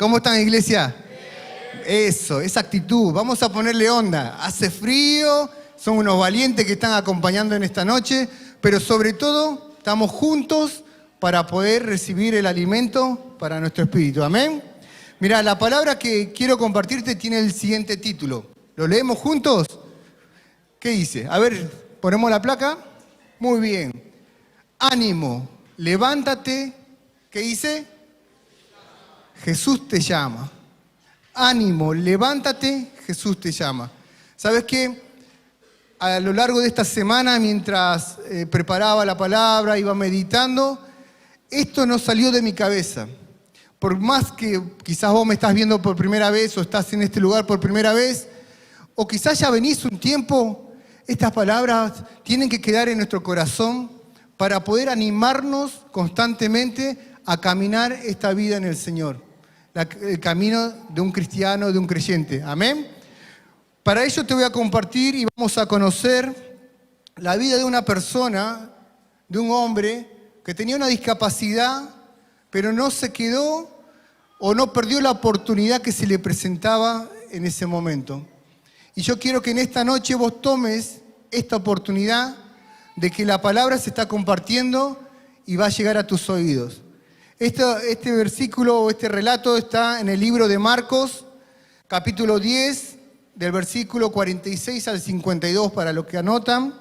¿Cómo están, iglesia? Eso, esa actitud. Vamos a ponerle onda. Hace frío, son unos valientes que están acompañando en esta noche, pero sobre todo estamos juntos para poder recibir el alimento para nuestro espíritu. Amén. Mira, la palabra que quiero compartirte tiene el siguiente título. ¿Lo leemos juntos? ¿Qué dice? A ver, ponemos la placa. Muy bien. Ánimo, levántate. ¿Qué dice? Jesús te llama. Ánimo, levántate, Jesús te llama. ¿Sabes qué? A lo largo de esta semana, mientras preparaba la palabra, iba meditando, esto no salió de mi cabeza. Por más que quizás vos me estás viendo por primera vez o estás en este lugar por primera vez, o quizás ya venís un tiempo, estas palabras tienen que quedar en nuestro corazón para poder animarnos constantemente a caminar esta vida en el Señor. El camino de un cristiano, de un creyente. Amén. Para ello te voy a compartir y vamos a conocer la vida de una persona, de un hombre que tenía una discapacidad, pero no se quedó o no perdió la oportunidad que se le presentaba en ese momento. Y yo quiero que en esta noche vos tomes esta oportunidad de que la palabra se está compartiendo y va a llegar a tus oídos. Este versículo o este relato está en el libro de Marcos, capítulo 10, del versículo 46 al 52, para los que anotan,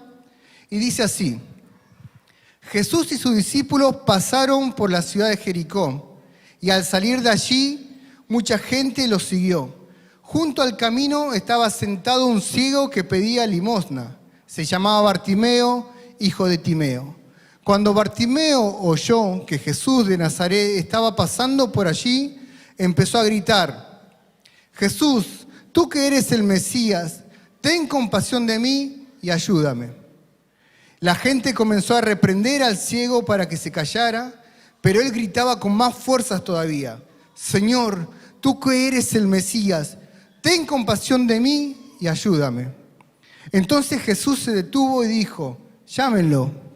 y dice así: Jesús y sus discípulos pasaron por la ciudad de Jericó, y al salir de allí, mucha gente los siguió. Junto al camino estaba sentado un ciego que pedía limosna. Se llamaba Bartimeo, hijo de Timeo. Cuando Bartimeo oyó que Jesús de Nazaret estaba pasando por allí, empezó a gritar: Jesús, tú que eres el Mesías, ten compasión de mí y ayúdame. La gente comenzó a reprender al ciego para que se callara, pero él gritaba con más fuerzas todavía: Señor, tú que eres el Mesías, ten compasión de mí y ayúdame. Entonces Jesús se detuvo y dijo: llámenlo.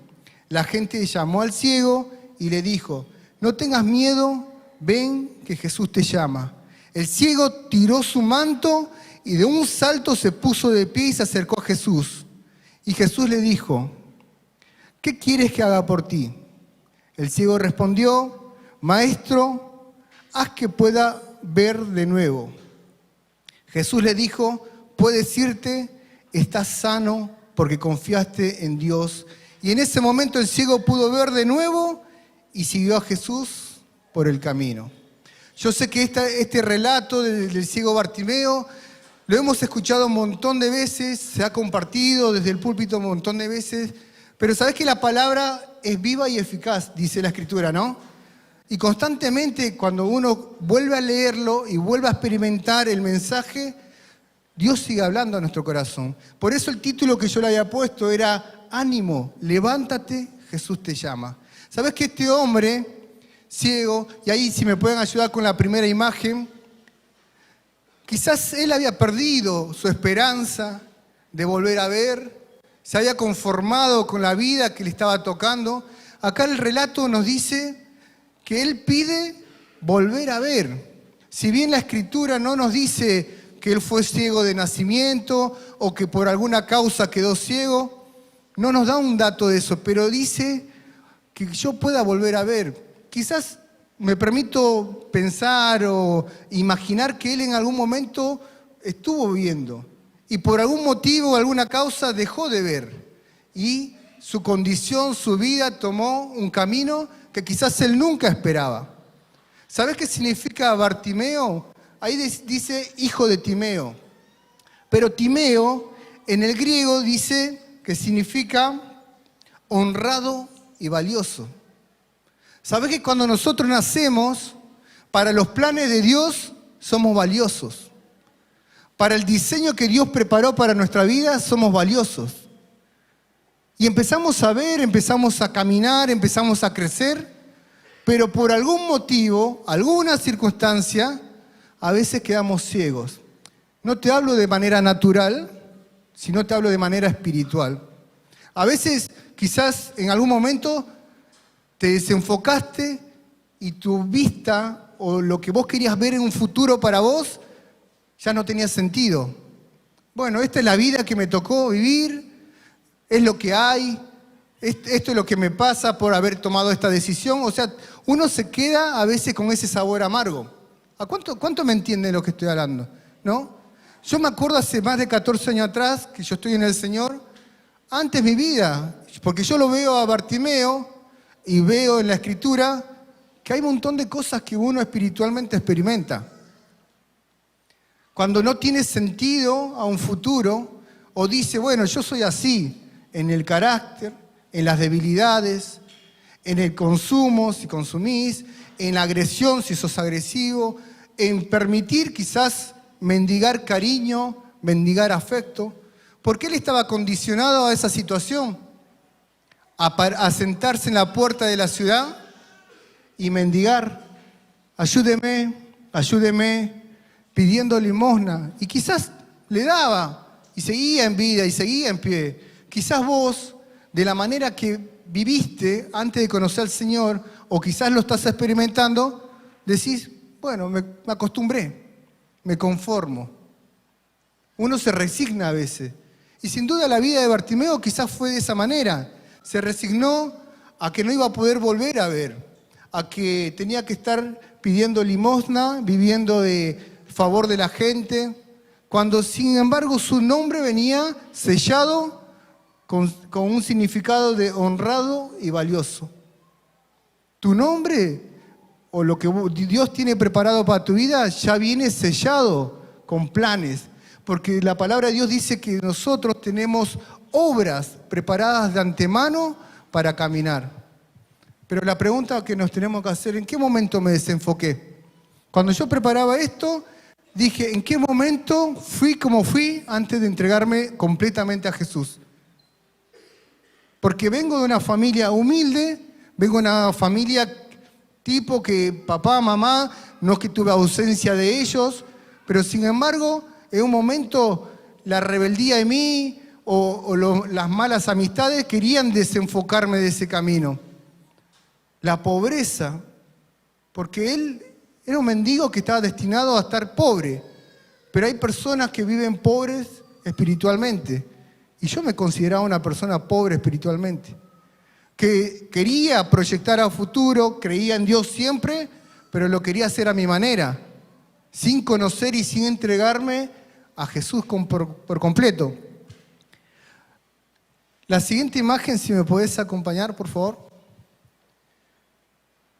La gente llamó al ciego y le dijo: no tengas miedo, ven que Jesús te llama. El ciego tiró su manto y de un salto se puso de pie y se acercó a Jesús. Y Jesús le dijo: ¿qué quieres que haga por ti? El ciego respondió: Maestro, haz que pueda ver de nuevo. Jesús le dijo: puedes irte, estás sano porque confiaste en Dios. Y en ese momento el ciego pudo ver de nuevo y siguió a Jesús por el camino. Yo sé que este relato del ciego Bartimeo lo hemos escuchado un montón de veces, se ha compartido desde el púlpito un montón de veces, pero sabés que la palabra es viva y eficaz, dice la Escritura, ¿no? Y constantemente cuando uno vuelve a leerlo y vuelve a experimentar el mensaje, Dios sigue hablando a nuestro corazón. Por eso el título que yo le había puesto era: ánimo, levántate, Jesús te llama. ¿Sabes que este hombre ciego, y ahí si me pueden ayudar con la primera imagen, quizás él había perdido su esperanza de volver a ver, se había conformado con la vida que le estaba tocando? Acá el relato nos dice que él pide volver a ver. Si bien la Escritura no nos dice que él fue ciego de nacimiento o que por alguna causa quedó ciego, no nos da un dato de eso, pero dice que yo pueda volver a ver. Quizás me permito pensar o imaginar que él en algún momento estuvo viendo y por algún motivo, alguna causa dejó de ver y su condición, su vida tomó un camino que quizás él nunca esperaba. ¿Sabes qué significa Bartimeo? Ahí dice hijo de Timeo, pero Timeo en el griego dice que significa honrado y valioso. ¿Sabes que cuando nosotros nacemos, para los planes de Dios somos valiosos? Para el diseño que Dios preparó para nuestra vida somos valiosos. Y empezamos a ver, empezamos a caminar, empezamos a crecer, pero por algún motivo, alguna circunstancia, a veces quedamos ciegos. No te hablo de manera natural, sino te hablo de manera espiritual. A veces, quizás en algún momento te desenfocaste y tu vista o lo que vos querías ver en un futuro para vos ya no tenía sentido. Bueno, esta es la vida que me tocó vivir, es lo que hay, esto es lo que me pasa por haber tomado esta decisión. O sea, uno se queda a veces con ese sabor amargo. ¿A cuánto me entiende lo que estoy hablando? ¿No? Yo me acuerdo hace más de 14 años atrás que yo estoy en el Señor, antes mi vida, porque yo lo veo a Bartimeo y veo en la Escritura que hay un montón de cosas que uno espiritualmente experimenta. Cuando no tiene sentido a un futuro, o dice, bueno, yo soy así, en el carácter, en las debilidades, en el consumo, si consumís, en la agresión, si sos agresivo, en permitir quizás mendigar cariño, mendigar afecto, porque él estaba condicionado a esa situación, a sentarse en la puerta de la ciudad y mendigar, ayúdeme, ayúdeme, pidiendo limosna. Y quizás le daba y seguía en vida y seguía en pie. Quizás vos, de la manera que viviste antes de conocer al Señor, o quizás lo estás experimentando, decís, bueno, me acostumbré, me conformo. Uno se resigna a veces. Y sin duda la vida de Bartimeo quizás fue de esa manera. Se resignó a que no iba a poder volver a ver, a que tenía que estar pidiendo limosna, viviendo de favor de la gente, cuando sin embargo su nombre venía sellado con un significado de honrado y valioso. Tu nombre o lo que Dios tiene preparado para tu vida ya viene sellado con planes, porque la palabra de Dios dice que nosotros tenemos obras preparadas de antemano para caminar. Pero la pregunta que nos tenemos que hacer, ¿en qué momento me desenfoqué? Cuando yo preparaba esto, dije, ¿en qué momento fui como fui antes de entregarme completamente a Jesús? Porque vengo de una familia humilde, vengo de una familia tipo que papá, mamá, no es que tuve ausencia de ellos, pero sin embargo, en un momento la rebeldía de mí las malas amistades querían desenfocarme de ese camino. La pobreza, porque él era un mendigo que estaba destinado a estar pobre, pero hay personas que viven pobres espiritualmente, y yo me consideraba una persona pobre espiritualmente, que quería proyectar a futuro, creía en Dios siempre, pero lo quería hacer a mi manera, sin conocer y sin entregarme a Jesús por completo. La siguiente imagen, si me podés acompañar, por favor.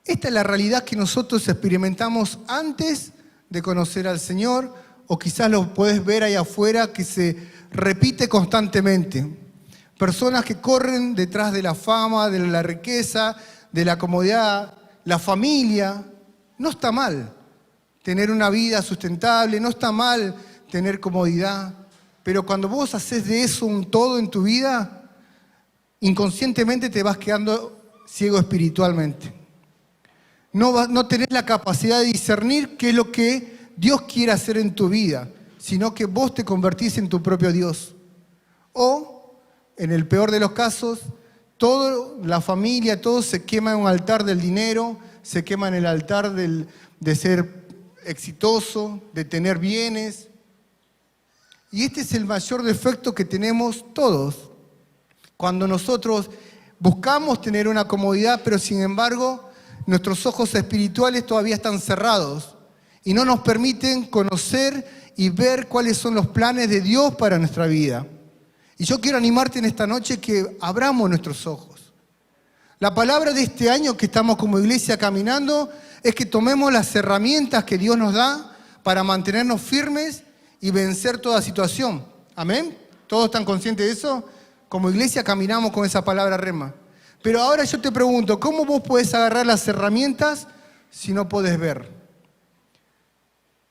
Esta es la realidad que nosotros experimentamos antes de conocer al Señor, o quizás lo podés ver ahí afuera que se repite constantemente. Personas que corren detrás de la fama, de la riqueza, de la comodidad, la familia. No está mal tener una vida sustentable, no está mal tener comodidad, pero cuando vos haces de eso un todo en tu vida, inconscientemente te vas quedando ciego espiritualmente. No tenés la capacidad de discernir qué es lo que Dios quiere hacer en tu vida, sino que vos te convertís en tu propio Dios. O, en el peor de los casos, toda la familia, todo se quema en un altar del dinero, se quema en el altar de ser exitoso, de tener bienes. Y este es el mayor defecto que tenemos todos. Cuando nosotros buscamos tener una comodidad, pero sin embargo nuestros ojos espirituales todavía están cerrados y no nos permiten conocer y ver cuáles son los planes de Dios para nuestra vida. Y yo quiero animarte en esta noche que abramos nuestros ojos. La palabra de este año que estamos como iglesia caminando es que tomemos las herramientas que Dios nos da para mantenernos firmes y vencer toda situación. ¿Amén? ¿Todos están conscientes de eso? Como iglesia caminamos con esa palabra rema. Pero ahora yo te pregunto, ¿cómo vos podés agarrar las herramientas si no podés ver?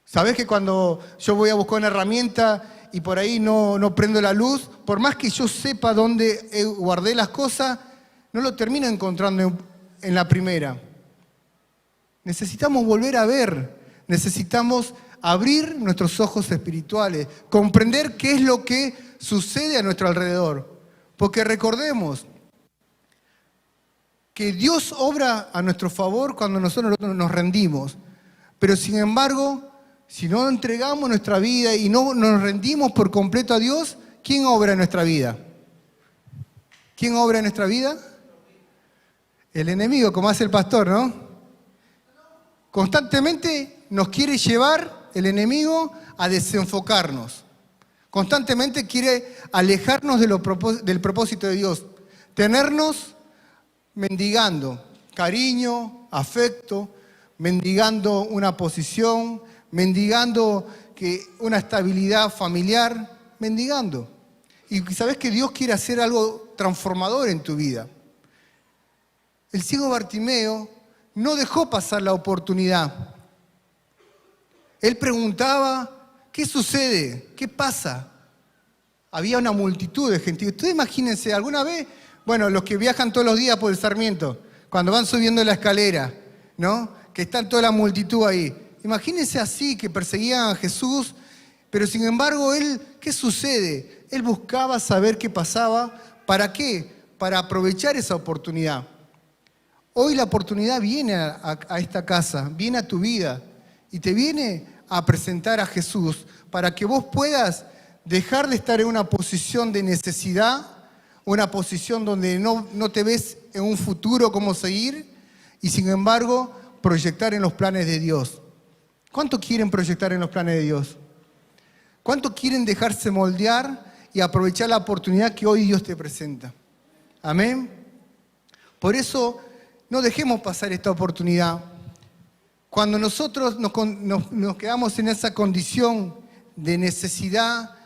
¿Sabés que cuando yo voy a buscar una herramienta y por ahí no prendo la luz, por más que yo sepa dónde guardé las cosas, no lo termino encontrando en la primera? Necesitamos volver a ver, necesitamos abrir nuestros ojos espirituales, comprender qué es lo que sucede a nuestro alrededor. Porque recordemos que Dios obra a nuestro favor cuando nosotros nos rendimos. Pero sin embargo, si no entregamos nuestra vida y no nos rendimos por completo a Dios, ¿quién obra en nuestra vida? ¿Quién obra en nuestra vida? El enemigo, como hace el pastor, ¿no? Constantemente nos quiere llevar el enemigo a desenfocarnos. Constantemente quiere alejarnos del propósito de Dios. Tenernos mendigando cariño, afecto, mendigando una posición, mendigando una estabilidad familiar, mendigando. Y sabes que Dios quiere hacer algo transformador en tu vida. El ciego Bartimeo no dejó pasar la oportunidad. Él preguntaba, ¿qué sucede? ¿Qué pasa? Había una multitud de gente. Ustedes imagínense, alguna vez, bueno, los que viajan todos los días por el Sarmiento, cuando van subiendo la escalera, ¿no? Que está toda la multitud ahí. Imagínense así, que perseguían a Jesús, pero sin embargo, ¿qué sucede? Él buscaba saber qué pasaba. ¿Para qué? Para aprovechar esa oportunidad. Hoy la oportunidad viene a esta casa, viene a tu vida y te viene a presentar a Jesús para que vos puedas dejar de estar en una posición de necesidad, una posición donde no te ves en un futuro cómo seguir y sin embargo proyectar en los planes de Dios. ¿Cuánto quieren proyectar en los planes de Dios? ¿Cuánto quieren dejarse moldear y aprovechar la oportunidad que hoy Dios te presenta? Amén. Por eso no dejemos pasar esta oportunidad. Cuando nosotros nos quedamos en esa condición de necesidad,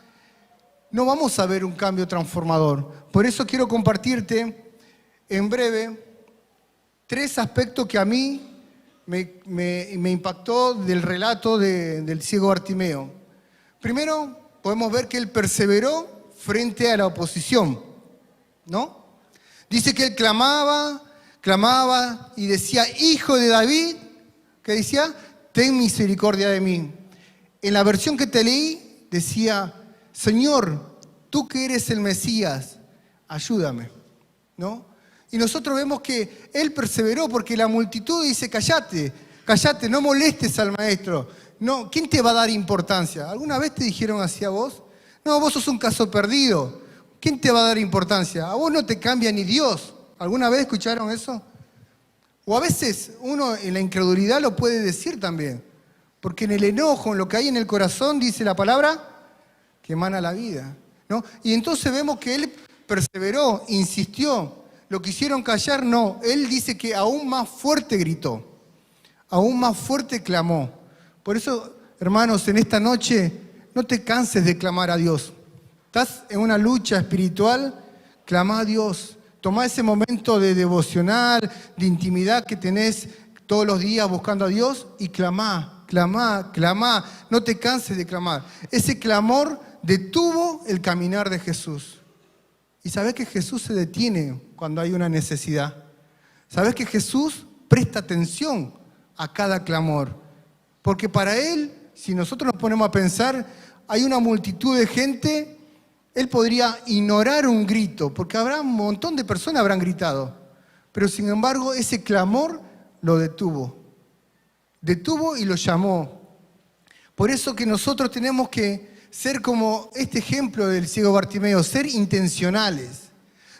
no vamos a ver un cambio transformador. Por eso quiero compartirte en breve 3 aspectos que a mí me impactó del relato del ciego Bartimeo. Primero, podemos ver que él perseveró frente a la oposición, ¿no? Dice que él clamaba y decía, Hijo de David, ¿qué decía? Ten misericordia de mí. En la versión que te leí decía, Señor, tú que eres el Mesías, ayúdame, ¿no? Y nosotros vemos que él perseveró porque la multitud dice, cállate, no molestes al maestro. No, ¿quién te va a dar importancia? ¿Alguna vez te dijeron así a vos? No, vos sos un caso perdido. ¿Quién te va a dar importancia? A vos no te cambia ni Dios. ¿Alguna vez escucharon eso? O a veces uno en la incredulidad lo puede decir también. Porque en el enojo, en lo que hay en el corazón, dice la palabra, que emana la vida, ¿no? Y entonces vemos que él perseveró, insistió. Lo quisieron callar, no. Él dice que aún más fuerte gritó, aún más fuerte clamó. Por eso, hermanos, en esta noche no te canses de clamar a Dios. Estás en una lucha espiritual, clama a Dios. Tomá ese momento de devocional, de intimidad que tenés todos los días buscando a Dios y clamá. No te canses de clamar. Ese clamor detuvo el caminar de Jesús. Y sabés que Jesús se detiene cuando hay una necesidad. Sabés que Jesús presta atención a cada clamor. Porque para Él, si nosotros nos ponemos a pensar, hay una multitud de gente, Él podría ignorar un grito, porque habrá un montón de personas habrán gritado. Pero sin embargo, ese clamor lo detuvo. Detuvo y lo llamó. Por eso que nosotros tenemos que ser como este ejemplo del ciego Bartimeo, ser intencionales.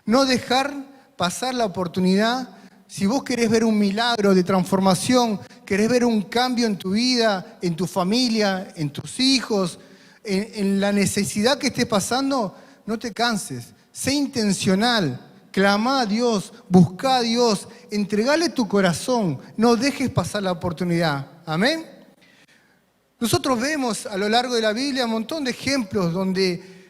No dejar pasar la oportunidad. Si vos querés ver un milagro de transformación, querés ver un cambio en tu vida, en tu familia, en tus hijos, en la necesidad que estés pasando, no te canses. Sé intencional. Clama a Dios, busca a Dios, entregale tu corazón, no dejes pasar la oportunidad. Amén. Nosotros vemos a lo largo de la Biblia un montón de ejemplos donde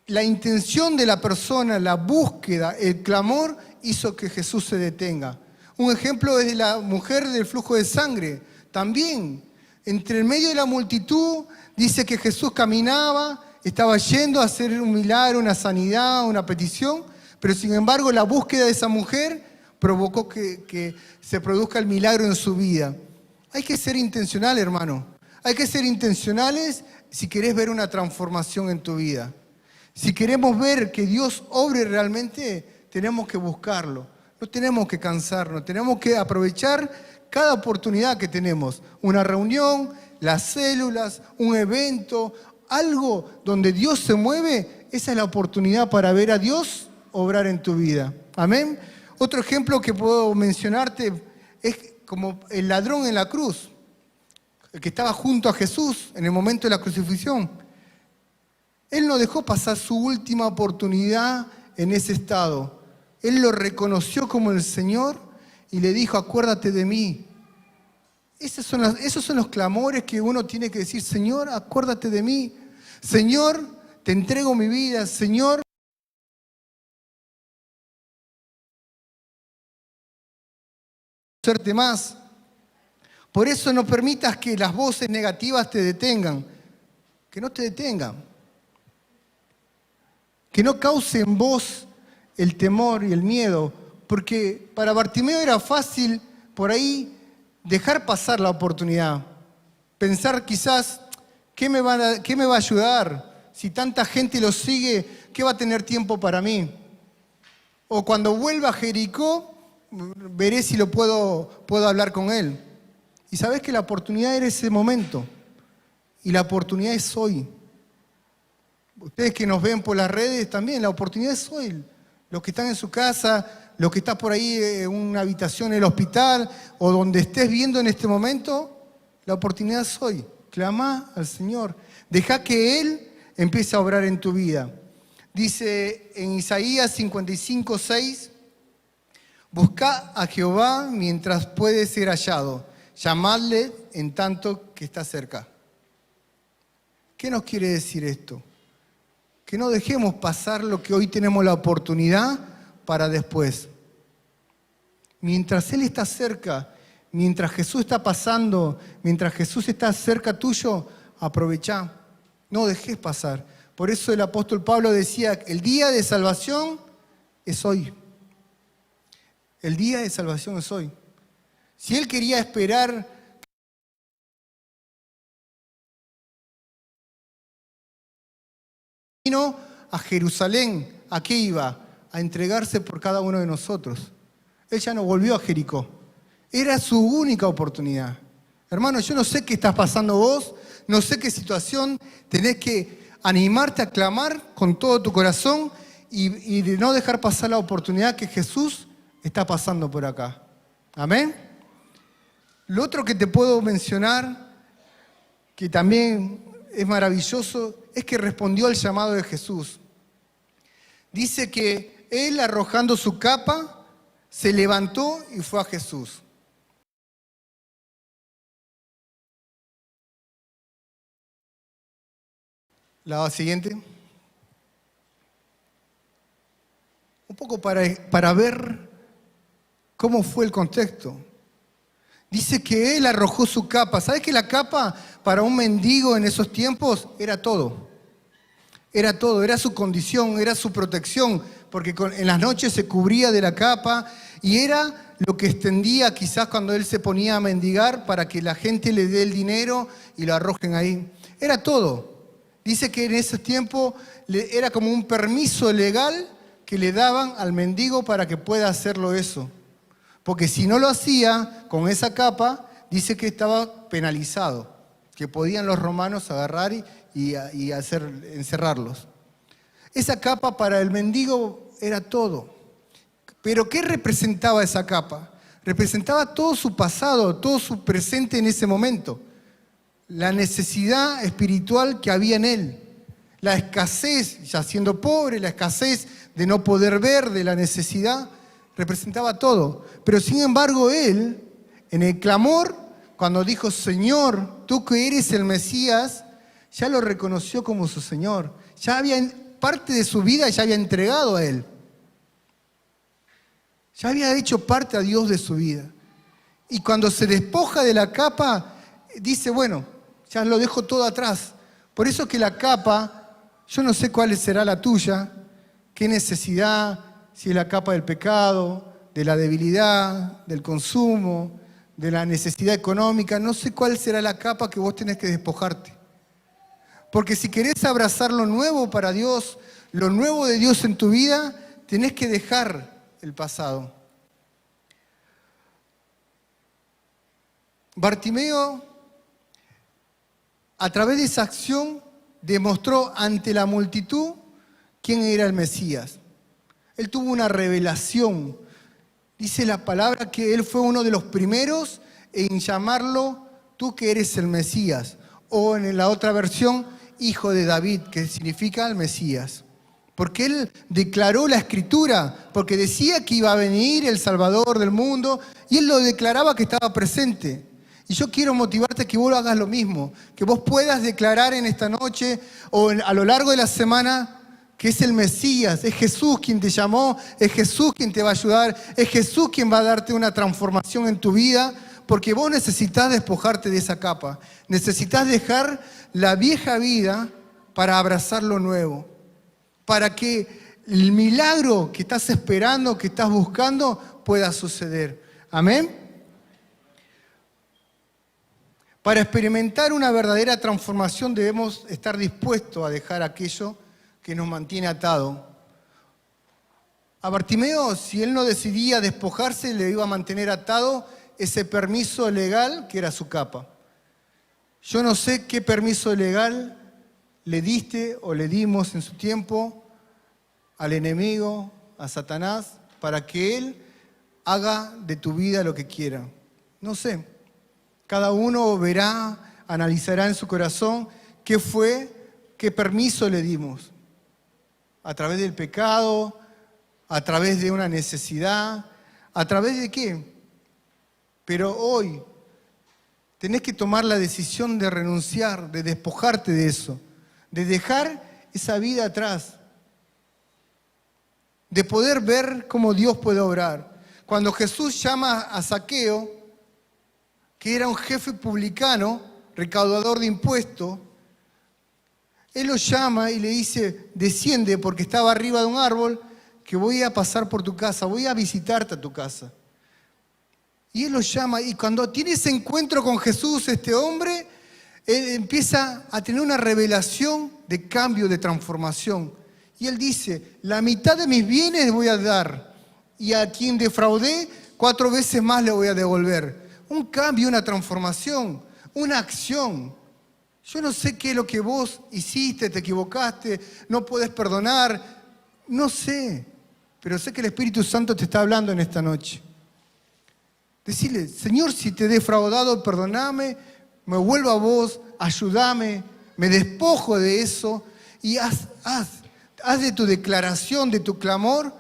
la intención de la persona, la búsqueda, el clamor hizo que Jesús se detenga. Un ejemplo es de la mujer del flujo de sangre. También, entre el medio de la multitud, dice que Jesús caminaba, estaba yendo a hacer un milagro, una sanidad, una petición, pero sin embargo la búsqueda de esa mujer provocó que se produzca el milagro en su vida. Hay que ser intencional, hermano. Hay que ser intencionales si querés ver una transformación en tu vida. Si queremos ver que Dios obre realmente, tenemos que buscarlo. No tenemos que cansarnos, tenemos que aprovechar cada oportunidad que tenemos, una reunión, las células, un evento, algo donde Dios se mueve, esa es la oportunidad para ver a Dios obrar en tu vida. Amén. Otro ejemplo que puedo mencionarte es como el ladrón en la cruz, el que estaba junto a Jesús en el momento de la crucifixión. Él no dejó pasar su última oportunidad en ese estado. Él lo reconoció como el Señor y le dijo, acuérdate de mí. Esos son los clamores que uno tiene que decir, Señor, acuérdate de mí. Señor, te entrego mi vida. Señor, hacerte más. Por eso no permitas que las voces negativas te detengan. Que no te detengan. Que no cause en vos el temor y el miedo. Porque para Bartimeo era fácil por ahí dejar pasar la oportunidad. Pensar quizás, ¿qué me va a ayudar? Si tanta gente lo sigue, ¿qué va a tener tiempo para mí? O cuando vuelva a Jericó, veré si lo puedo hablar con él. Y sabés que la oportunidad era ese momento. Y la oportunidad es hoy. Ustedes que nos ven por las redes también, la oportunidad es hoy. Los que están en su casa, los que están por ahí en una habitación en el hospital o donde estés viendo en este momento, la oportunidad es hoy. Clama al Señor. Deja que Él empiece a obrar en tu vida. Dice en Isaías 55:6, buscad a Jehová mientras puede ser hallado. Llamadle en tanto que está cerca. ¿Qué nos quiere decir esto? Que no dejemos pasar lo que hoy tenemos la oportunidad para después. Mientras Él está cerca, mientras Jesús está pasando, mientras Jesús está cerca tuyo, aprovechá. No dejes pasar. Por eso el apóstol Pablo decía, el día de salvación es hoy. El día de salvación es hoy. Si Él quería esperar vino a Jerusalén, ¿a qué iba? A entregarse por cada uno de nosotros. Él ya no volvió a Jericó. Era su única oportunidad. Hermano, yo no sé qué estás pasando vos, no sé qué situación, tenés que animarte a clamar con todo tu corazón y de no dejar pasar la oportunidad que Jesús está pasando por acá. Amén. Lo otro que te puedo mencionar, que también es maravilloso, es que respondió al llamado de Jesús. Dice que él, arrojando su capa, se levantó y fue a Jesús. La siguiente. Un poco para ver cómo fue el contexto. Dice que él arrojó su capa. ¿Sabes que la capa para un mendigo en esos tiempos era todo? Era todo, era su condición, era su protección, porque en las noches se cubría de la capa y era lo que extendía quizás cuando él se ponía a mendigar para que la gente le dé el dinero y lo arrojen ahí. Era todo. Dice que en ese tiempo era como un permiso legal que le daban al mendigo para que pueda hacerlo eso. Porque si no lo hacía con esa capa, dice que estaba penalizado, que podían los romanos agarrar y encerrarlos. Esa capa para el mendigo era todo. Pero ¿qué representaba esa capa? Representaba todo su pasado, todo su presente en ese momento. La necesidad espiritual que había en él. La escasez, ya siendo pobre, la escasez de no poder ver, de la necesidad, representaba todo. Pero sin embargo él, en el clamor, cuando dijo, Señor, tú que eres el Mesías, ya lo reconoció como su Señor. Ya había parte de su vida, ya había entregado a Él. Ya había hecho parte a Dios de su vida. Y cuando se despoja de la capa, dice, bueno, ya lo dejo todo atrás. Por eso que la capa, yo no sé cuál será la tuya, qué necesidad, si es la capa del pecado, de la debilidad, del consumo, de la necesidad económica, no sé cuál será la capa que vos tenés que despojarte. Porque si querés abrazar lo nuevo para Dios, lo nuevo de Dios en tu vida, tenés que dejar el pasado. Bartimeo, a través de esa acción, demostró ante la multitud quién era el Mesías. Él tuvo una revelación. Dice la palabra que él fue uno de los primeros en llamarlo tú que eres el Mesías. O en la otra versión, hijo de David, que significa el Mesías. Porque él declaró la Escritura, porque decía que iba a venir el Salvador del mundo, y él lo declaraba que estaba presente. Y yo quiero motivarte a que vos lo hagas lo mismo, que vos puedas declarar en esta noche o a lo largo de la semana que es el Mesías, es Jesús quien te llamó, es Jesús quien te va a ayudar, es Jesús quien va a darte una transformación en tu vida, porque vos necesitas despojarte de esa capa, necesitas dejar la vieja vida para abrazar lo nuevo, para que el milagro que estás esperando, que estás buscando, pueda suceder. Amén. Para experimentar una verdadera transformación debemos estar dispuestos a dejar aquello que nos mantiene atado. A Bartimeo, si él no decidía despojarse, le iba a mantener atado ese permiso legal que era su capa. Yo no sé qué permiso legal le diste o le dimos en su tiempo al enemigo, a Satanás, para que él haga de tu vida lo que quiera. No sé. Cada uno verá, analizará en su corazón qué fue, qué permiso le dimos. A través del pecado, a través de una necesidad, a través de qué. Pero hoy tenés que tomar la decisión de renunciar, de despojarte de eso, de dejar esa vida atrás, de poder ver cómo Dios puede obrar. Cuando Jesús llama a Zaqueo, que era un jefe publicano, recaudador de impuestos, él lo llama y le dice, desciende porque estaba arriba de un árbol, que voy a pasar por tu casa, voy a visitarte a tu casa. Y él lo llama y cuando tiene ese encuentro con Jesús, este hombre, él empieza a tener una revelación de cambio, de transformación. Y él dice, la mitad de mis bienes voy a dar y a quien defraudé, 4 veces más le voy a devolver. Un cambio, una transformación, una acción. Yo no sé qué es lo que vos hiciste, te equivocaste, no podés perdonar, no sé, pero sé que el Espíritu Santo te está hablando en esta noche. Decirle, Señor, si te he defraudado, perdoname, me vuelvo a vos, ayúdame, me despojo de eso y haz de tu declaración, de tu clamor,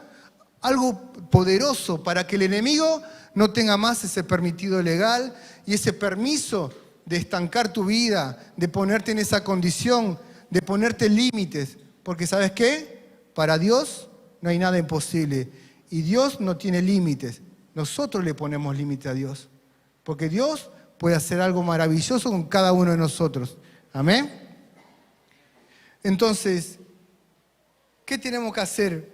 algo poderoso para que el enemigo no tenga más ese permitido legal y ese permiso de estancar tu vida, de ponerte en esa condición, de ponerte límites. Porque ¿sabes qué? Para Dios no hay nada imposible y Dios no tiene límites. Nosotros le ponemos límite a Dios, porque Dios puede hacer algo maravilloso con cada uno de nosotros. Amén. Entonces, ¿qué tenemos que hacer?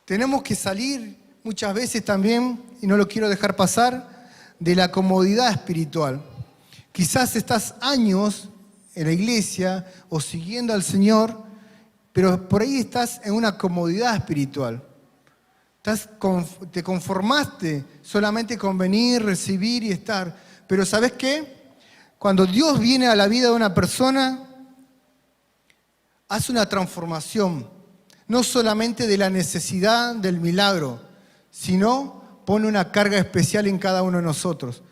Tenemos que salir muchas veces también, y no lo quiero dejar pasar, de la comodidad espiritual. Quizás estás años en la iglesia o siguiendo al Señor, pero por ahí estás en una comodidad espiritual. Te conformaste solamente con venir, recibir y estar. Pero ¿sabes qué? Cuando Dios viene a la vida de una persona, hace una transformación. No solamente de la necesidad del milagro, sino pone una carga especial en cada uno de nosotros.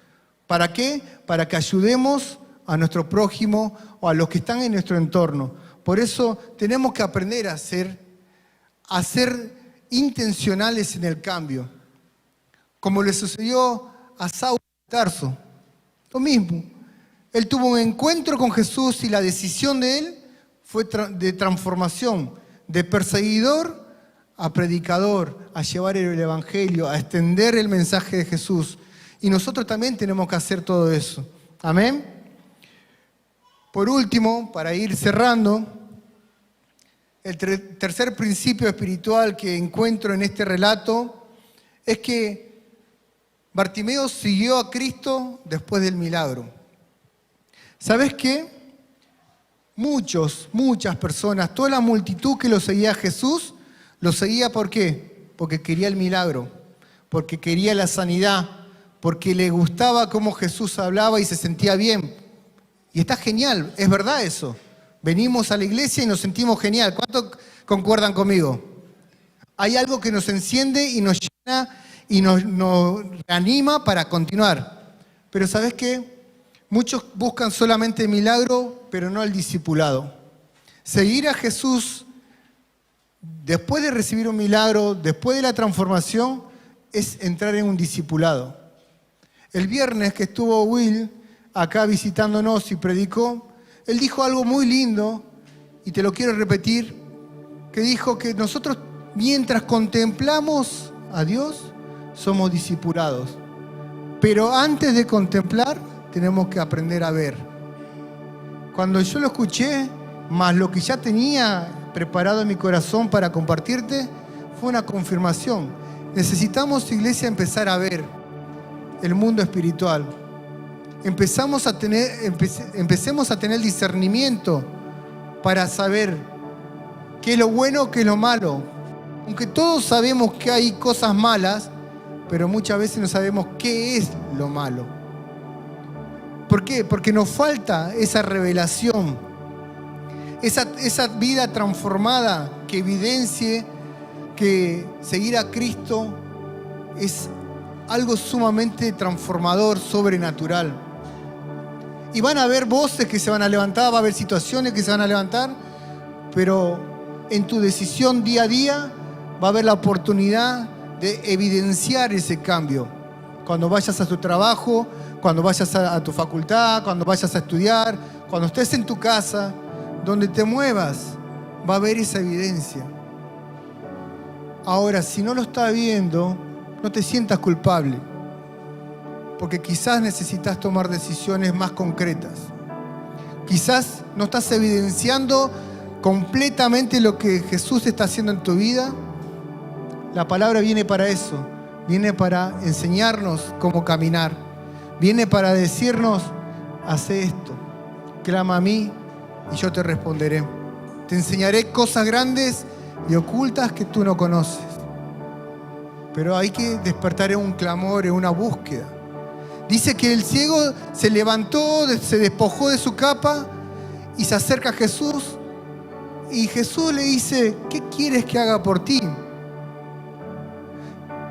¿Para qué? Para que ayudemos a nuestro prójimo o a los que están en nuestro entorno. Por eso tenemos que aprender a ser intencionales en el cambio. Como le sucedió a Saulo de Tarso. Lo mismo. Él tuvo un encuentro con Jesús y la decisión de él fue de transformación, de perseguidor a predicador, a llevar el evangelio, a extender el mensaje de Jesús. Y nosotros también tenemos que hacer todo eso. Amén. Por último, para ir cerrando, el tercer principio espiritual que encuentro en este relato es que Bartimeo siguió a Cristo después del milagro. ¿Sabes qué? Muchas personas, toda la multitud que lo seguía a Jesús, lo seguía ¿por qué? Porque quería el milagro, porque quería la sanidad, porque le gustaba cómo Jesús hablaba y se sentía bien. Y está genial, es verdad eso. Venimos a la iglesia y nos sentimos genial. ¿Cuántos concuerdan conmigo? Hay algo que nos enciende y nos llena y nos anima para continuar. Pero ¿sabes qué? Muchos buscan solamente el milagro, pero no el discipulado. Seguir a Jesús después de recibir un milagro, después de la transformación, es entrar en un discipulado. El viernes que estuvo Will acá visitándonos y predicó, él dijo algo muy lindo, y te lo quiero repetir, que dijo que nosotros, mientras contemplamos a Dios, somos discipulados. Pero antes de contemplar, tenemos que aprender a ver. Cuando yo lo escuché, más lo que ya tenía preparado en mi corazón para compartirte, fue una confirmación. Necesitamos, iglesia, empezar a ver el mundo espiritual. Empecemos a tener discernimiento para saber qué es lo bueno, qué es lo malo. Aunque todos sabemos que hay cosas malas, pero muchas veces no sabemos qué es lo malo. ¿Por qué? Porque nos falta esa revelación, esa vida transformada que evidencie que seguir a Cristo es algo sumamente transformador, sobrenatural. Y van a haber voces que se van a levantar, va a haber situaciones que se van a levantar, pero en tu decisión día a día va a haber la oportunidad de evidenciar ese cambio. Cuando vayas a tu trabajo, cuando vayas a tu facultad, cuando vayas a estudiar, cuando estés en tu casa, donde te muevas, va a haber esa evidencia. Ahora, si no lo estás viendo, no te sientas culpable, porque quizás necesitas tomar decisiones más concretas. Quizás no estás evidenciando completamente lo que Jesús está haciendo en tu vida. La palabra viene para eso, viene para enseñarnos cómo caminar, viene para decirnos, hace esto, clama a mí y yo te responderé. Te enseñaré cosas grandes y ocultas que tú no conoces. Pero hay que despertar en un clamor, en una búsqueda. Dice que el ciego se levantó, se despojó de su capa y se acerca a Jesús. Y Jesús le dice, ¿qué quieres que haga por ti?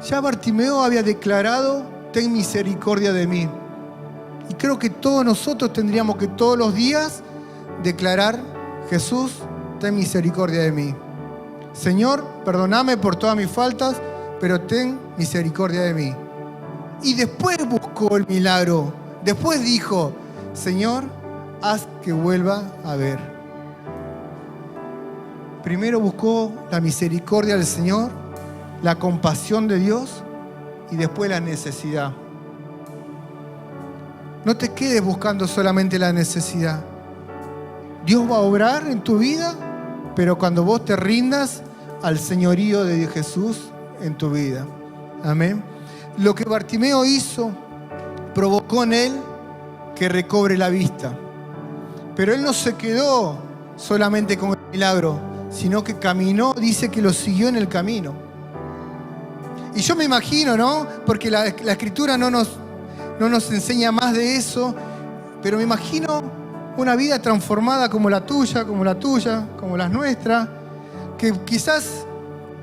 Ya Bartimeo había declarado, ten misericordia de mí. Y creo que todos nosotros tendríamos que todos los días declarar, Jesús, ten misericordia de mí. Señor, perdóname por todas mis faltas, pero ten misericordia de mí. Y después buscó el milagro. Después dijo, Señor, haz que vuelva a ver. Primero buscó la misericordia del Señor, la compasión de Dios y después la necesidad. No te quedes buscando solamente la necesidad. Dios va a obrar en tu vida, pero cuando vos te rindas al señorío de Jesús en tu vida. Amén. Lo que Bartimeo hizo provocó en él que recobre la vista. Pero él no se quedó solamente con el milagro, sino que caminó, dice que lo siguió en el camino. Y yo me imagino, ¿no? Porque la Escritura no nos enseña más de eso, pero me imagino una vida transformada como la tuya, como las nuestras, que quizás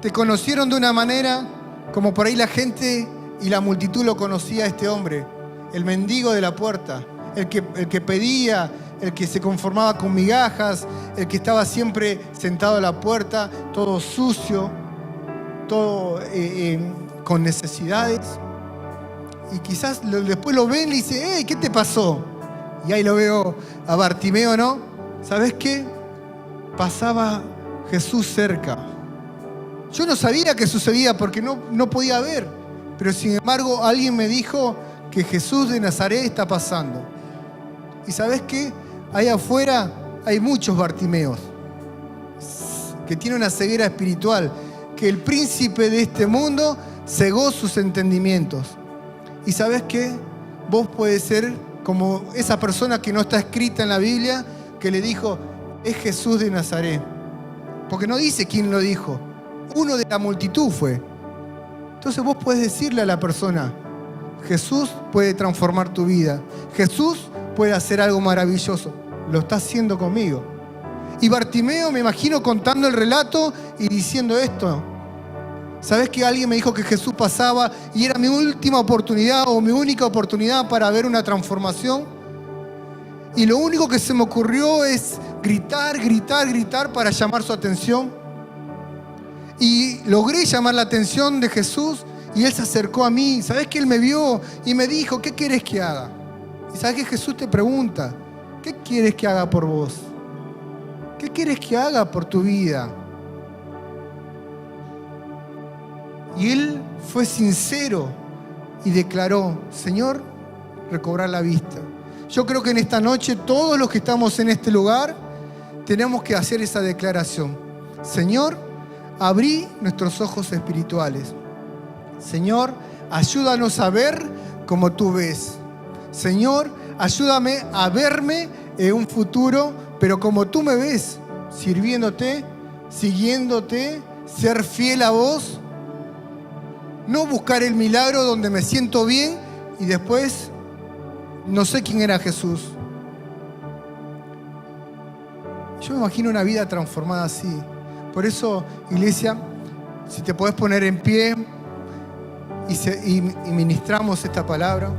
te conocieron de una manera como por ahí la gente y la multitud lo conocía a este hombre, el mendigo de la puerta, el que pedía, el que se conformaba con migajas, el que estaba siempre sentado a la puerta, todo sucio, todo con necesidades. Y quizás después lo ven y dicen, hey, ¿qué te pasó? Y ahí lo veo a Bartimeo, ¿no? ¿Sabes qué? Pasaba Jesús cerca. Yo no sabía qué sucedía porque no podía ver. Pero sin embargo, alguien me dijo que Jesús de Nazaret está pasando. ¿Y sabes qué? Ahí afuera hay muchos Bartimeos que tienen una ceguera espiritual, que el príncipe de este mundo cegó sus entendimientos. ¿Y sabes qué? Vos podés ser como esa persona que no está escrita en la Biblia, que le dijo, es Jesús de Nazaret. Porque no dice quién lo dijo. Uno de la multitud fue. Entonces vos podés decirle a la persona, Jesús puede transformar tu vida. Jesús puede hacer algo maravilloso. Lo está haciendo conmigo. Y Bartimeo, me imagino contando el relato y diciendo esto. ¿Sabes que alguien me dijo que Jesús pasaba y era mi última oportunidad o mi única oportunidad para ver una transformación? Y lo único que se me ocurrió es gritar, gritar, gritar para llamar su atención. Y logré llamar la atención de Jesús y Él se acercó a mí. ¿Sabes que Él me vio y me dijo, ¿qué quieres que haga? Y ¿sabes que Jesús te pregunta, ¿qué quieres que haga por vos? ¿Qué quieres que haga por tu vida? Y Él fue sincero y declaró, Señor, recobrar la vista. Yo creo que en esta noche todos los que estamos en este lugar tenemos que hacer esa declaración. Señor, abrí nuestros ojos espirituales. Señor, ayúdanos a ver como tú ves. Señor, ayúdame a verme en un futuro, pero como tú me ves, sirviéndote, siguiéndote, ser fiel a vos. No buscar el milagro donde me siento bien y después no sé quién era Jesús. Yo me imagino una vida transformada así. Por eso, iglesia, si te podés poner en pie y ministramos esta palabra.